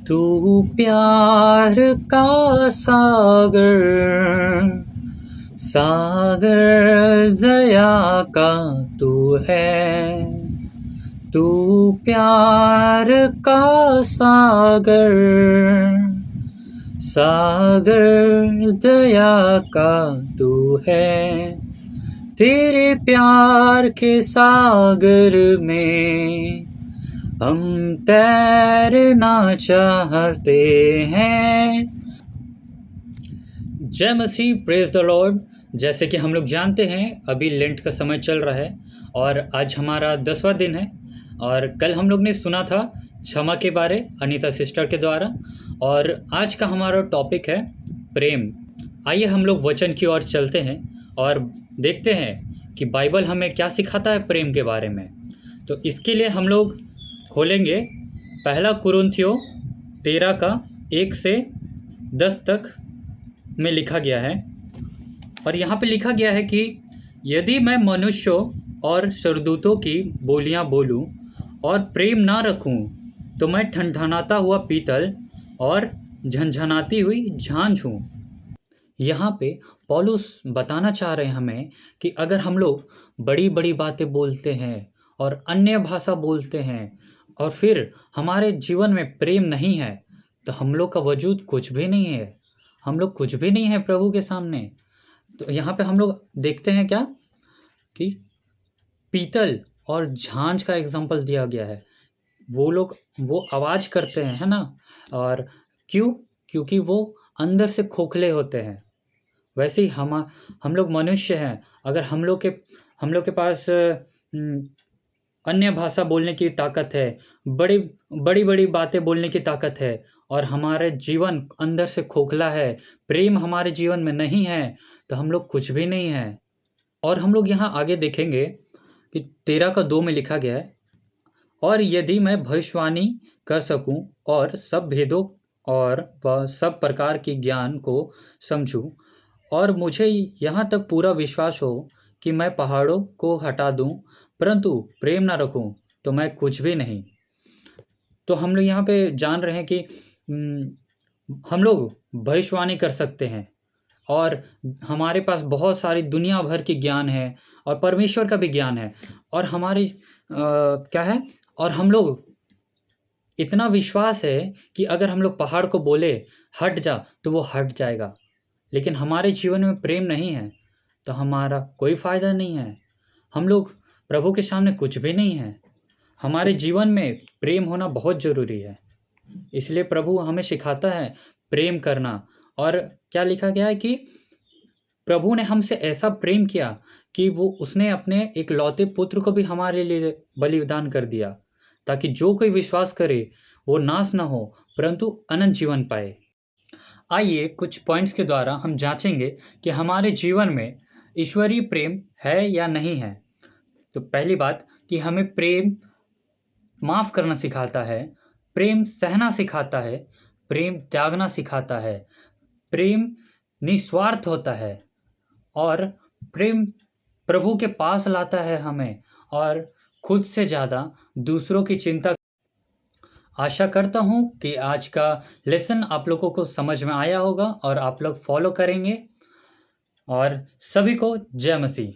तू प्यार का सागर, सागर दया का तू है। तू प्यार का सागर, सागर दया का तू है। तेरे प्यार के सागर में हम तैरना चाहते हैं। जय मसीह, प्रेज द लॉर्ड। जैसे कि हम लोग जानते हैं अभी लेंट का समय चल रहा है और आज हमारा 10वां दिन है। और कल हम लोग ने सुना था क्षमा के बारे अनीता सिस्टर के द्वारा, और आज का हमारा टॉपिक है प्रेम। आइए हम लोग वचन की ओर चलते हैं और देखते हैं कि बाइबल हमें क्या सिखाता है प्रेम के बारे में। तो इसके लिए हम लोग खोलेंगे पहला कुरिन्थियों 13 का 1 से 10 तक में लिखा गया है। और यहाँ पे लिखा गया है कि यदि मैं मनुष्यों और स्वर्गदूतों की बोलियाँ बोलूँ और प्रेम ना रखूँ तो मैं ठनठनाता हुआ पीतल और झनझनाती हुई झांझ हूँ। यहाँ पे पौलुस बताना चाह रहे हैं हमें कि अगर हम लोग बड़ी बड़ी बातें बोलते हैं और अन्य भाषा बोलते हैं और फिर हमारे जीवन में प्रेम नहीं है तो हम लोग का वजूद कुछ भी नहीं है, हम लोग कुछ भी नहीं है प्रभु के सामने। तो यहाँ पे हम लोग देखते हैं क्या कि पीतल और झांझ का एग्जाम्पल दिया गया है। वो लोग वो आवाज़ करते हैं, है ना। और क्यों? क्योंकि वो अंदर से खोखले होते हैं। वैसे ही हम लोग मनुष्य हैं। अगर हम लोग के पास अन्य भाषा बोलने की ताकत है, बड़ी बड़ी बड़ी बातें बोलने की ताकत है, और हमारे जीवन अंदर से खोखला है, प्रेम हमारे जीवन में नहीं है, तो हम लोग कुछ भी नहीं है। और हम लोग यहाँ आगे देखेंगे कि 13 का 2 में लिखा गया है, और यदि मैं भविष्यवाणी कर सकूं और सब भेदों और वह सब प्रकार के ज्ञान को समझूं, और मुझे यहाँ तक पूरा विश्वास हो कि मैं पहाड़ों को हटा दूं, परंतु प्रेम ना रखूं तो मैं कुछ भी नहीं। तो हम लोग यहाँ पे जान रहे हैं कि हम लोग भविष्यवाणी कर सकते हैं और हमारे पास बहुत सारी दुनिया भर की ज्ञान है और परमेश्वर का भी ज्ञान है, और हमारी क्या है, और हम लोग इतना विश्वास है कि अगर हम लोग पहाड़ को बोले हट जा तो वो हट जाएगा। लेकिन हमारे जीवन में प्रेम नहीं है तो हमारा कोई फ़ायदा नहीं है। हम लोग प्रभु के सामने कुछ भी नहीं है। हमारे जीवन में प्रेम होना बहुत ज़रूरी है। इसलिए प्रभु हमें सिखाता है प्रेम करना। और क्या लिखा गया है कि प्रभु ने हमसे ऐसा प्रेम किया कि वो उसने अपने एक लौते पुत्र को भी हमारे लिए बलिदान कर दिया, ताकि जो कोई विश्वास करे वो नाश ना हो परंतु अनंत जीवन पाए। आइए कुछ पॉइंट्स के द्वारा हम जांचेंगे कि हमारे जीवन में ईश्वरीय प्रेम है या नहीं है। तो पहली बात कि हमें प्रेम माफ़ करना सिखाता है, प्रेम सहना सिखाता है, प्रेम त्यागना सिखाता है, प्रेम निस्वार्थ होता है, और प्रेम प्रभु के पास लाता है हमें, और खुद से ज़्यादा दूसरों की चिंता। आशा करता हूँ कि आज का लेसन आप लोगों को समझ में आया होगा और आप लोग फॉलो करेंगे। और सभी को जय मसीह।